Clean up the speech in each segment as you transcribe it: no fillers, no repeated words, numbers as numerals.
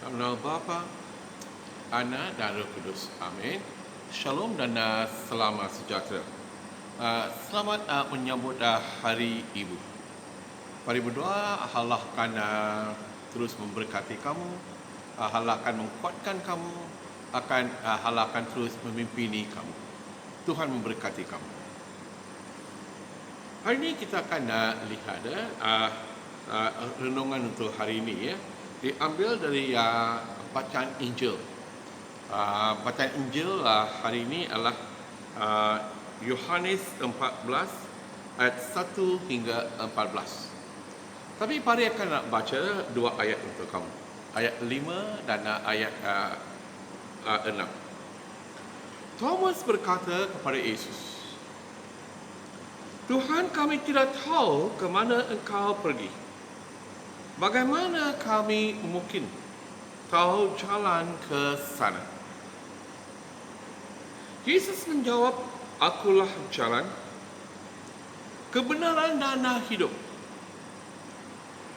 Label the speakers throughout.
Speaker 1: Nama Bapa, Anak dan Roh Kudus. Amin. Shalom dan selamat sejahtera. Selamat menyambut Hari Ibu. Mari berdoa, Allah akan terus memberkati kamu, Allah akan menguatkan kamu, Allah akan terus memimpini kamu. Tuhan memberkati kamu. Hari ini kita akan lihat renungan untuk hari ini, diambil dari bacaan Injil. Bacaan Injil hari ini adalah Yohanes 14 ayat 1 hingga 14. Tapi mari akan nak baca dua ayat untuk kamu. Ayat 5 dan ayat 6. Thomas berkata kepada Yesus, Tuhan, kami tidak tahu ke mana engkau pergi. Bagaimana kami mungkin tahu jalan ke sana? Yesus menjawab, Akulah jalan, kebenaran dan hidup.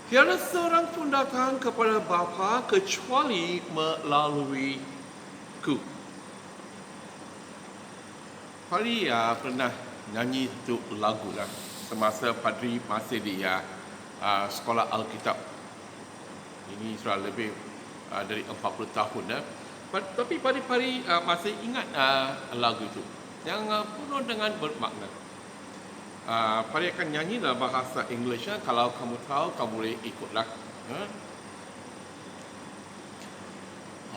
Speaker 1: Tiada seorang pun datang kepada Bapa kecuali melalui ku. Pari pernah nyanyi itu lagu lah semasa Padri masih di sekolah Alkitab. Ini sudah lebih dari 40 tahun dah. Tapi Pari masih ingat lagu itu yang penuh dengan bermakna. Pari akan nyanyi dalam bahasa English. Kalau kamu tahu, kamu boleh ikutlah.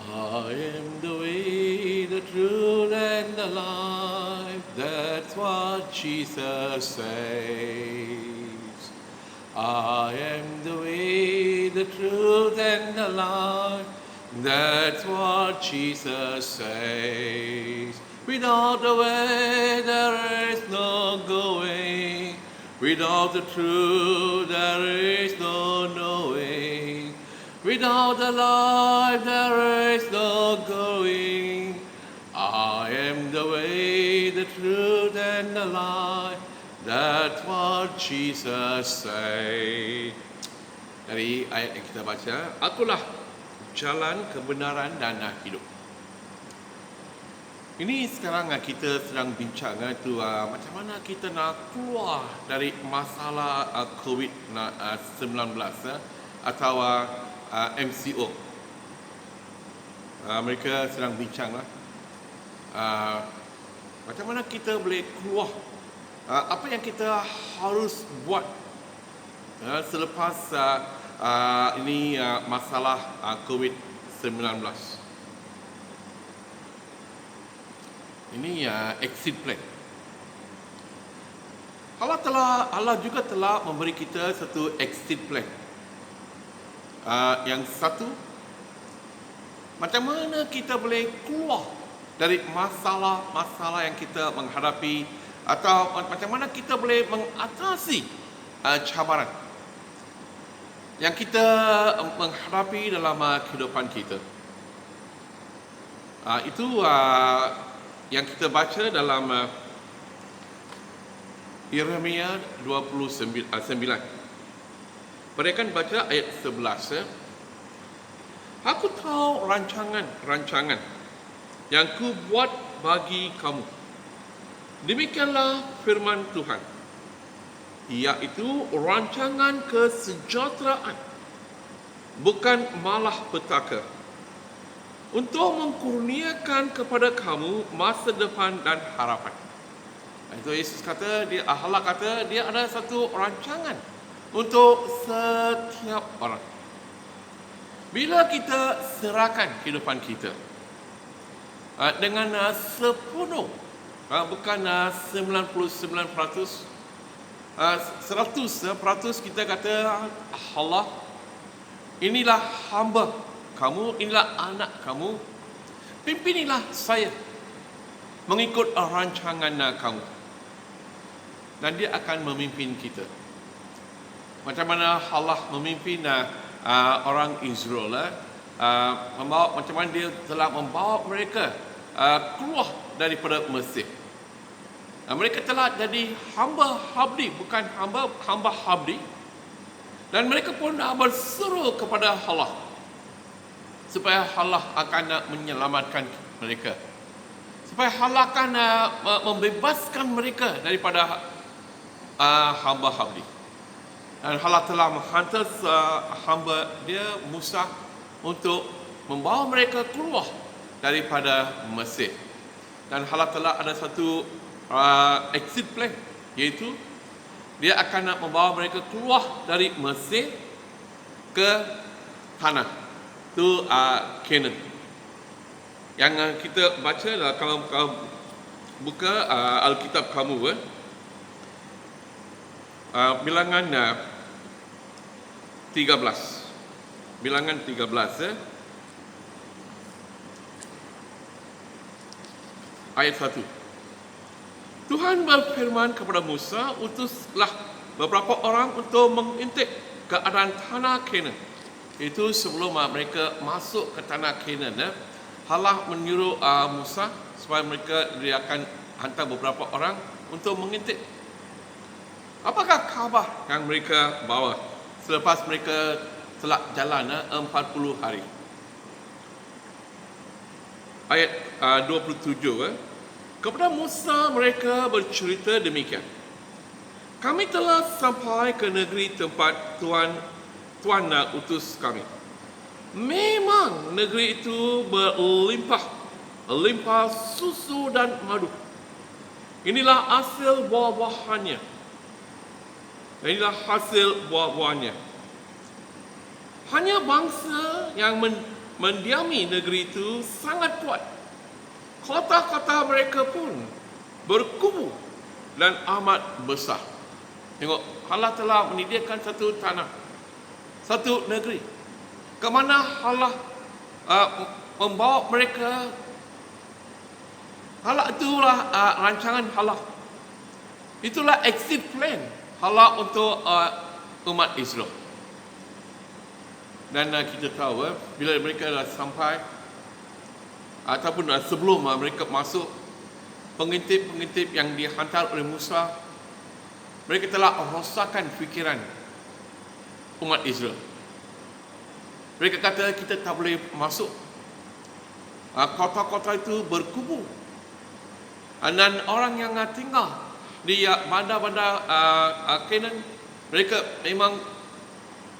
Speaker 1: I am the way, the truth and the life. That's what Jesus says. I am the way, the truth and the life. That's what Jesus says. Without the way, there is no going. Without the truth, there is no knowing. Without the life, there is no going. I am the way, the truth, and the life. That's what Jesus said. Dari ayat yang kita baca, Akulah jalan, kebenaran dan hidup. Ini sekarang kita sedang bincang itu macam mana kita nak keluar dari masalah COVID-19 atau MCO. Mereka sedang bincang macam mana kita boleh keluar, apa yang kita harus buat selepas ini masalah COVID-19. Ini exit plan. Allah juga telah memberi kita satu exit plan. Yang satu, macam mana kita boleh keluar dari masalah-masalah yang kita menghadapi, atau macam mana kita boleh mengatasi cabaran yang kita menghadapi dalam kehidupan kita. Itu yang kita baca dalam Yeremia 29. Mereka baca ayat 11. Aku tahu rancangan yang ku buat bagi kamu. Demikianlah firman Tuhan, iaitu rancangan kesejahteraan, bukan malah petaka, untuk mengkurniakan kepada kamu masa depan dan harapan. Itu Yesus kata, Allah kata dia ada satu rancangan untuk setiap orang. Bila kita serahkan kehidupan kita dengan sepenuh, bukan 99%, 100% kita kata, Allah, inilah hamba kamu, inilah anak kamu, pimpinilah saya mengikut rancangan kamu. Dan dia akan memimpin kita. Macam mana Allah memimpin orang Israel, macam mana dia telah membawa mereka keluar daripada Mesir. Mereka telah jadi hamba habdi, bukan hamba habdi. Dan mereka pun berseru kepada Allah. supaya Allah akan menyelamatkan mereka, supaya Allah akan membebaskan mereka daripada hamba-hamba. Dan Allah telah menghantar hamba dia Musa untuk membawa mereka keluar daripada Mesir. Dan Allah telah ada satu exit plan, iaitu dia akan membawa mereka keluar dari Mesir ke tanah tu Canaan. Yang kita baca lah, kalau buka Alkitab kamu, Bilangan 13. Bilangan 13 ayat 1. Tuhan berfirman kepada Musa, utuslah beberapa orang untuk mengintip keadaan tanah Canaan. Itu sebelum mereka masuk ke tanah Canaan, Allah menyuruh Musa supaya dia akan hantar beberapa orang untuk mengintip. Apakah khabar yang mereka bawa selepas mereka telah jalan 40 hari? Ayat 27, kepada Musa mereka bercerita demikian. Kami telah sampai ke negeri tempat Tuhan nak utus kami. Memang negeri itu berlimpah susu dan madu. Inilah hasil buah-buahannya. Inilah hasil buah-buahannya. Hanya bangsa yang mendiami negeri itu sangat kuat. Kota-kota mereka pun berkubu dan amat besar. Tengok, Allah telah menyediakan satu tanah, satu negeri, ke mana Allah membawa mereka. Allah itulah rancangan Allah. Itulah exit plan Allah untuk umat Israel. Dan kita tahu bila mereka dah sampai ataupun sebelum mereka masuk, pengintip-pengintip yang dihantar oleh Musa, mereka telah rosakkan fikiran umat Israel. Mereka kata kita tak boleh masuk. Kota-kota itu berkubu. Dan orang yang tinggal di bandar-bandar Canaan, mereka memang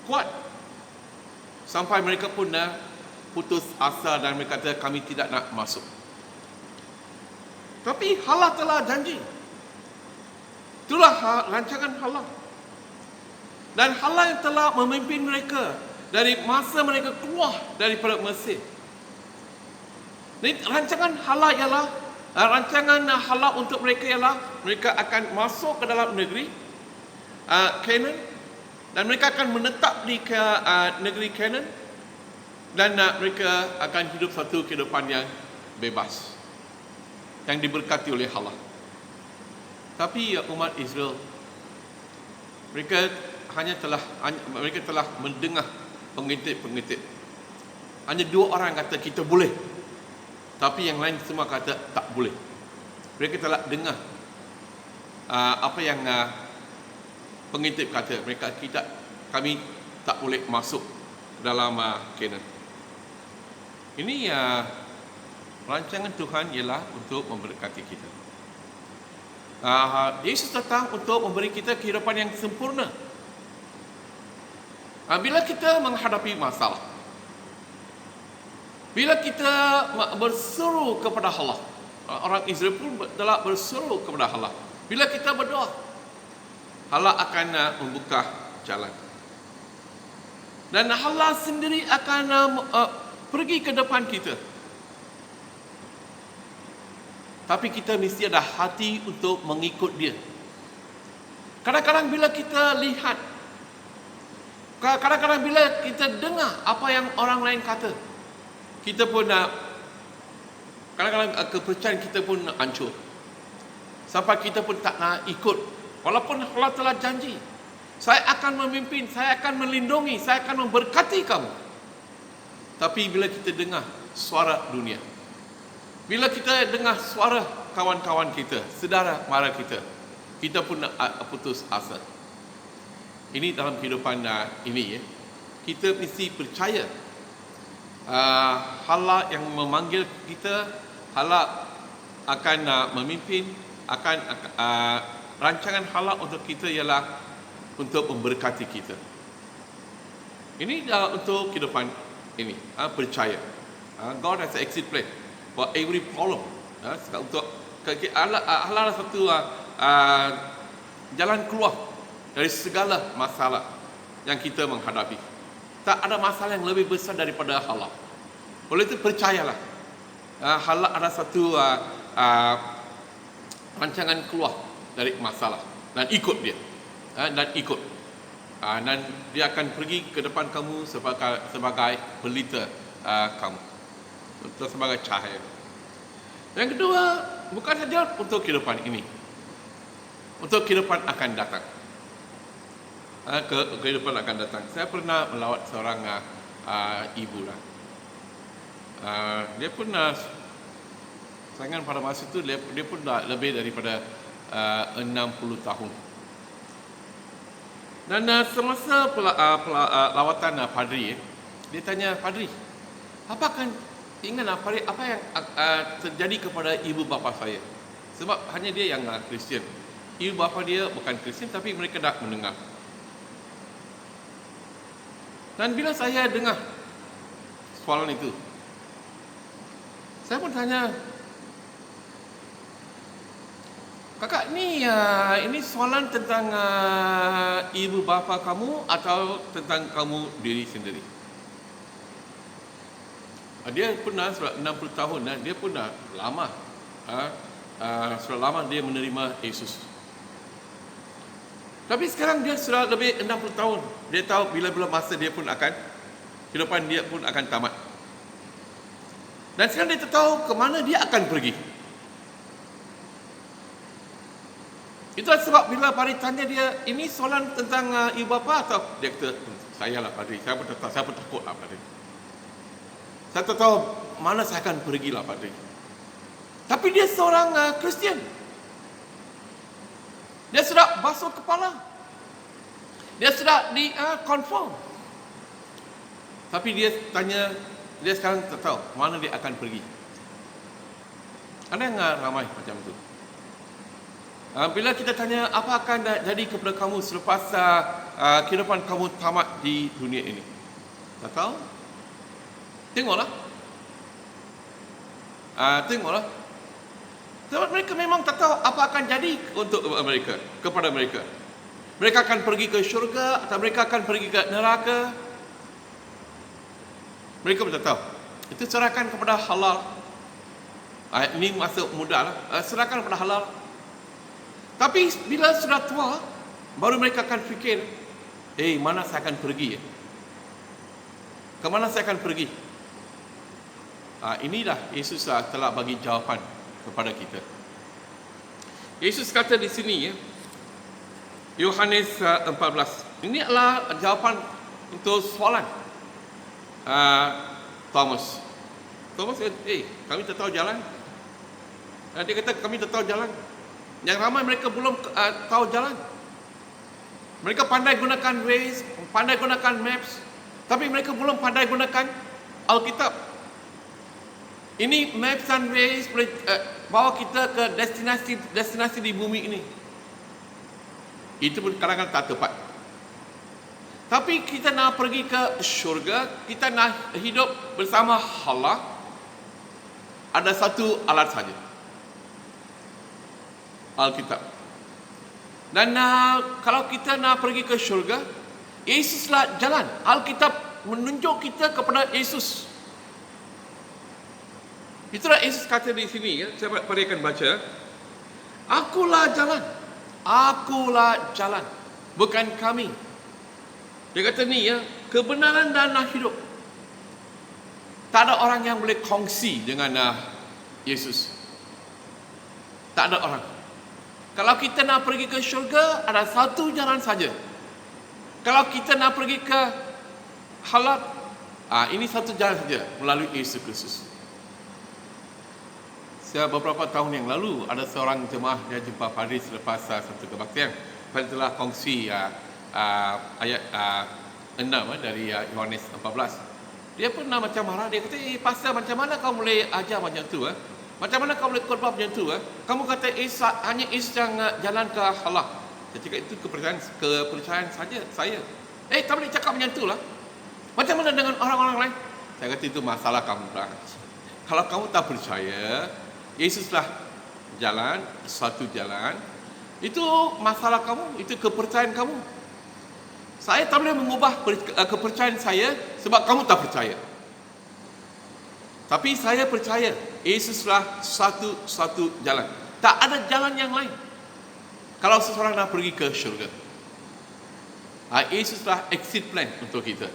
Speaker 1: kuat. Sampai mereka pun putus asa dan mereka kata kami tidak nak masuk. Tapi Allah telah janji. Itulah rancangan Allah. Dan Allah yang telah memimpin mereka dari masa mereka keluar daripada Mesir. Ini rancangan Allah ialah, rancangan Allah untuk mereka ialah mereka akan masuk ke dalam negeri Canaan, dan mereka akan menetap di negeri Canaan, dan mereka akan hidup satu kehidupan yang bebas, yang diberkati oleh Allah. Tapi umat Israel, mereka telah mendengar pengintip-pengintip. Hanya 2 orang kata kita boleh, tapi yang lain semua kata tak boleh. Mereka telah dengar apa yang pengintip kata. Kami tak boleh masuk dalam Canaan. Ini rancangan Tuhan ialah untuk memberkati kita. Yesus datang untuk memberi kita kehidupan yang sempurna. Bila kita menghadapi masalah, bila kita berseru kepada Allah, orang Israel pun telah berseru kepada Allah. Bila kita berdoa, Allah akan membuka jalan. Dan Allah sendiri akan pergi ke depan kita. Tapi kita mesti ada hati untuk mengikut dia. Kadang-kadang bila kita lihat, kadang-kadang bila kita dengar apa yang orang lain kata, kita pun kadang-kadang kepercayaan kita pun hancur. Sampai kita pun tak nak ikut. Walaupun Allah telah janji, saya akan memimpin, saya akan melindungi, saya akan memberkati kamu. Tapi bila kita dengar suara dunia, bila kita dengar suara kawan-kawan kita, saudara mara kita, kita pun putus asa. Ini dalam kehidupan ini, kita mesti percaya Allah yang memanggil kita, Allah akan memimpin, akan rancangan Allah untuk kita ialah untuk memberkati kita. Ini untuk kehidupan ini, percaya. God has an exit plan for every problem. Untuk Allah ada satu jalan keluar dari segala masalah yang kita menghadapi. Tak ada masalah yang lebih besar daripada Allah. Oleh itu percayalah, Allah ada satu rancangan keluar dari masalah, dan ikut dia, dan ikut, dan dia akan pergi ke depan kamu sebagai pelita kamu, sebagai cahaya. Yang kedua, bukan saja untuk kehidupan ini, untuk kehidupan akan datang. Kehidupan akan datang. Saya pernah melawat seorang ibu lah. Dia pun sayangkan pada masa itu dia pun dah lebih daripada 60 tahun. Dan semasa lawatan padri, dia tanya, "Padri, apakah ingat Padri apa yang terjadi kepada ibu bapa saya?" Sebab hanya dia yang Kristian. Ibu bapa dia bukan Kristian, tapi mereka dah mendengar. Dan bila saya dengar soalan itu, saya pun tanya, "Kakak, ini soalan tentang ibu bapa kamu atau tentang kamu diri sendiri?" Dia pun sudah 60 tahun, dia pun dah lama, sudah lama dia menerima Yesus. Tapi sekarang dia sudah lebih 60 tahun. Dia tahu bila-bila masa dia pun akan, kehidupan dia pun akan tamat. Dan sekarang dia tahu ke mana dia akan pergi. Itulah sebab bila Padri tanya dia, "Ini soalan tentang ibu bapa atau?" Dia kata, "Saya lah Padri, saya pun takut lah Padri. Saya tak tahu mana saya akan pergi lah Padri." Tapi dia seorang Kristian. Dia sudah basuh kepala. Dia sudah confirm. Tapi dia tanya, dia sekarang tak tahu mana dia akan pergi. Ada yang ramai macam itu. Bila kita tanya, apa akan jadi kepada kamu selepas kehidupan kamu tamat di dunia ini? Tak tahu? Tengoklah. Tengoklah. Sebab mereka memang tak tahu apa akan jadi untuk mereka, kepada mereka. Mereka akan pergi ke syurga atau mereka akan pergi ke neraka. Mereka pun tak tahu. Itu serahkan kepada halal. Ini masa muda lah. Serahkan kepada halal. Tapi bila sudah tua, baru mereka akan fikir, mana saya akan pergi? Ke mana saya akan pergi? Inilah Yesus telah bagi jawapan kepada kita. Yesus kata di sini, Yohanes 14. Ini adalah jawapan untuk soalan Thomas. Thomas kata, kami tak tahu jalan. Dia kata, kami tak tahu jalan. Yang ramai mereka belum tahu jalan. Mereka pandai gunakan Waze, pandai gunakan Maps, tapi mereka belum pandai gunakan Alkitab. Ini Maps dan Waze boleh bawa kita ke destinasi di bumi ini. Itu pun kadang-kadang tak tepat. Tapi kita nak pergi ke syurga, kita nak hidup bersama Allah, ada satu alat saja, Alkitab. Dan kalau kita nak pergi ke syurga, Yesuslah jalan. Alkitab menunjuk kita kepada Yesus. Itulah Yesus kata di sini, saya akan baca. Akulah jalan. Akulah jalan. Bukan kami. Dia kata ni, kebenaran dan hidup. Tak ada orang yang boleh kongsi dengan Yesus. Tak ada orang. Kalau kita nak pergi ke syurga, ada satu jalan saja. Kalau kita nak pergi ke halal, ini satu jalan saja, melalui Yesus Kristus. Beberapa tahun yang lalu, ada seorang jemaah dia jumpa Padri selepas satu kebaktian. Padri telah kongsi ayat 6 dari Yohanes 14. Dia pernah macam marah, dia kata, pastor macam mana kau boleh ajar macam tu? Macam mana kau boleh khotbah macam tu? Kamu kata hanya Yesus yang jalan ke Allah. Saya cakap itu kepercayaan saja saya. Tak boleh cakap macam tu lah. Macam mana dengan orang-orang lain? Saya kata itu masalah kamu lah. Kalau kamu tak percaya, Yesuslah jalan, satu jalan, itu masalah kamu, itu kepercayaan kamu. Saya tak boleh mengubah kepercayaan saya sebab kamu tak percaya. Tapi saya percaya Yesuslah satu jalan. Tak ada jalan yang lain. Kalau seseorang nak pergi ke syurga, Yesuslah exit plan untuk kita.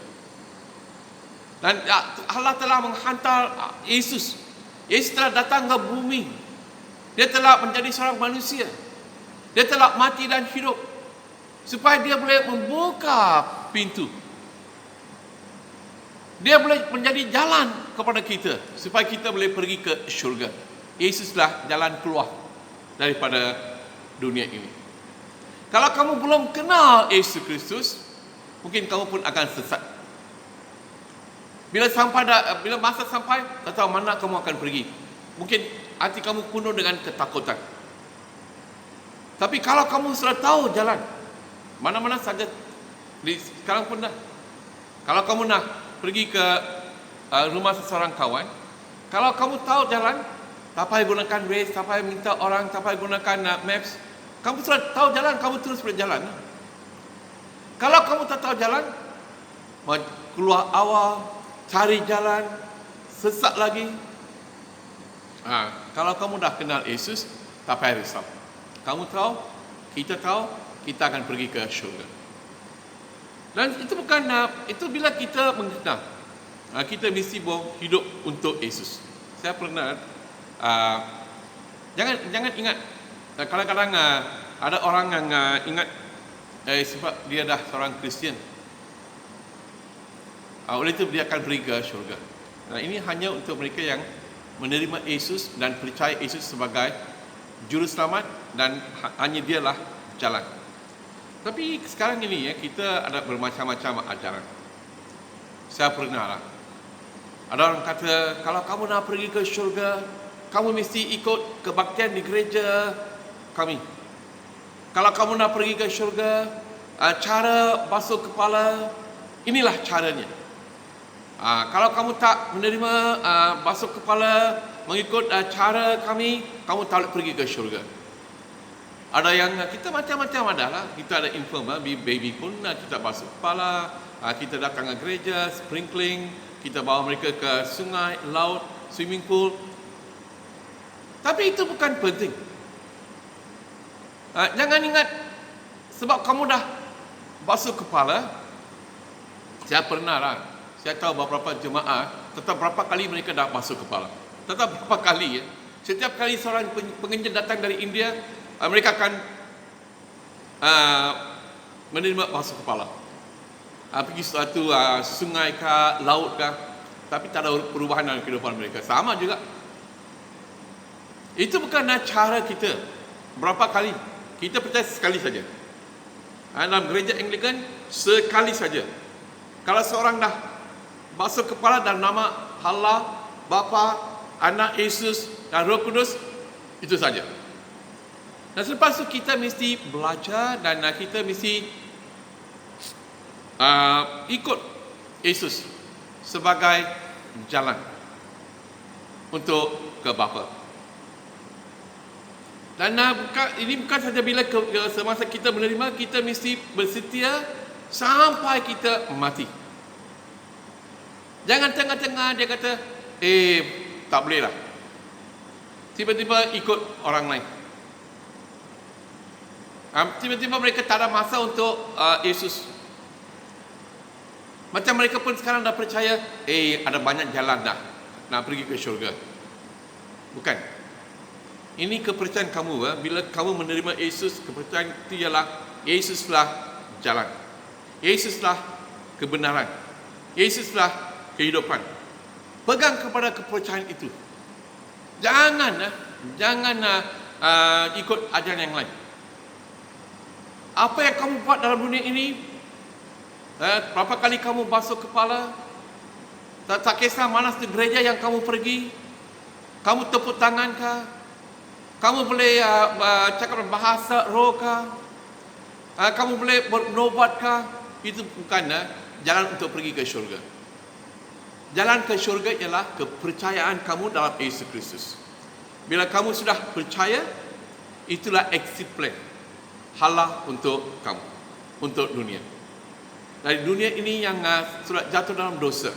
Speaker 1: Dan Allah telah menghantar Yesus. Yesus telah datang ke bumi. Dia telah menjadi seorang manusia. Dia telah mati dan hidup supaya dia boleh membuka pintu. Dia boleh menjadi jalan kepada kita supaya kita boleh pergi ke syurga. Yesuslah jalan keluar daripada dunia ini. Kalau kamu belum kenal Yesus Kristus, mungkin kamu pun akan sesat. Bila masa sampai, tak tahu mana kamu akan pergi. Mungkin hati kamu penuh dengan ketakutan. Tapi kalau kamu sudah tahu jalan, mana-mana saja, sekarang pun dah. Kalau kamu nak pergi ke rumah seseorang kawan, kalau kamu tahu jalan, tak payah gunakan Waze, tak payah minta orang, tak payah gunakan Maps. Kamu sudah tahu jalan, kamu terus berjalan. Kalau kamu tak tahu jalan, keluar awal, cari jalan, sesat lagi. Kalau kamu dah kenal Yesus, tak payah risau. Kamu tahu, kita akan pergi ke syurga. Dan itu bukan, itu bila kita mengenal, kita mesti hidup untuk Yesus. Saya pernah, jangan ingat, kadang-kadang ada orang yang ingat, sebab dia dah seorang Kristian, oleh itu dia akan pergi ke syurga. Ini hanya untuk mereka yang menerima Yesus dan percaya Yesus sebagai juru selamat dan hanya dialah jalan. Tapi sekarang ini kita ada bermacam-macam ajaran. Saya pernah lah, ada orang kata, kalau kamu nak pergi ke syurga, kamu mesti ikut kebaktian di gereja kami. Kalau kamu nak pergi ke syurga, cara basuh kepala, inilah caranya. Kalau kamu tak menerima basuh kepala mengikut cara kami, kamu tak boleh pergi ke syurga. Ada yang kita macam-macam ada lah. Kita ada inform, baby pun kita basuh kepala, kita datang ke gereja, sprinkling, kita bawa mereka ke sungai, laut, swimming pool. Tapi itu bukan penting. Jangan ingat sebab kamu dah basuh kepala. Saya pernah lah, saya tahu beberapa jemaah, tetap berapa kali mereka dah basuh kepala. Tetap berapa kali. Setiap kali seorang penginjil datang dari India, mereka akan menerima basuh kepala. Pergi suatu sungai ke, laut ke, tapi tak ada perubahan dalam kehidupan mereka. Sama juga. Itu bukan cara kita. Berapa kali? Kita percaya sekali saja. Dalam gereja Anglican, sekali saja. Kalau seorang dah basuh kepala dalam nama Allah, Bapa, Anak Yesus dan Roh Kudus, itu saja. Dan selepas itu kita mesti belajar dan kita mesti ikut Yesus sebagai jalan untuk ke Bapa. Dan ini bukan saja bila semasa kita menerima, kita mesti bersetia sampai kita mati. Jangan tengah-tengah dia kata, tak boleh lah. Tiba-tiba ikut orang lain. Tiba-tiba mereka tak ada masa untuk Yesus. Macam mereka pun sekarang dah percaya, ada banyak jalan dah nak pergi ke syurga. Bukan. Ini kepercayaan kamu. Bila kamu menerima Yesus, kepercayaan itu ialah Yesuslah jalan. Yesuslah kebenaran. Yesuslah kehidupan. Pegang kepada kepercayaan itu. Jangan ikut ajaran yang lain. Apa yang kamu buat dalam dunia ini, berapa kali kamu basuh kepala, Tak kisah mana satu gereja yang kamu pergi, kamu tepuk tangan kah? Kamu boleh cakap bahasa roh kah? Kamu boleh berobat kah? Itu bukan jalan untuk pergi ke syurga. Jalan ke syurga ialah kepercayaan kamu dalam Yesus Kristus. Bila kamu sudah percaya, itulah exit plan Allah untuk kamu, untuk dunia. Dari dunia ini yang sudah jatuh dalam dosa,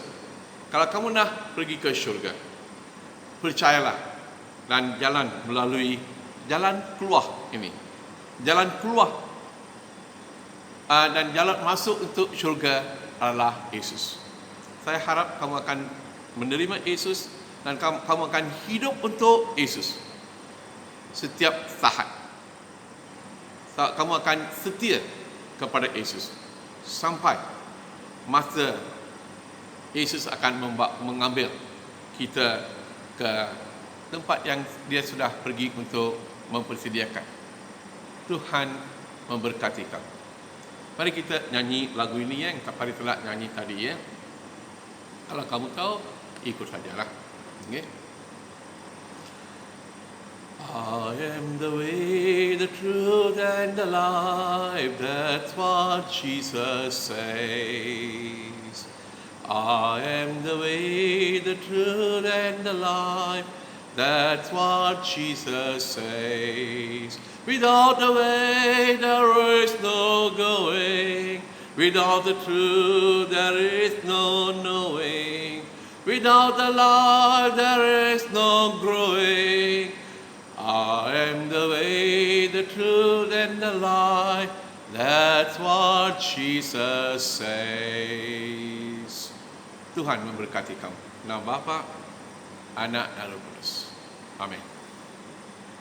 Speaker 1: kalau kamu nak pergi ke syurga, percayalah dan jalan melalui jalan keluar ini. Jalan keluar dan jalan masuk untuk syurga adalah Yesus. Saya harap kamu akan menerima Yesus dan kamu akan hidup untuk Yesus setiap saat. Kamu akan setia kepada Yesus sampai masa Yesus akan mengambil kita ke tempat yang dia sudah pergi untuk mempersediakan. Tuhan memberkati kamu. Mari kita nyanyi lagu ini yang Kak Pari telah nyanyi tadi ya. Kalau kamu tahu, ikut sajalah. Okay? I am the way, the truth, and the life. That's what Jesus says. I am the way, the truth, and the life. That's what Jesus says. Without the way, there is no going. Without the truth, there is no knowing. Without the life, there is no growing. I am the way, the truth, and the life. That's what Jesus says. Tuhan memberkati kamu. Nama Bapa, Anak, dan Roh Kudus. Amin.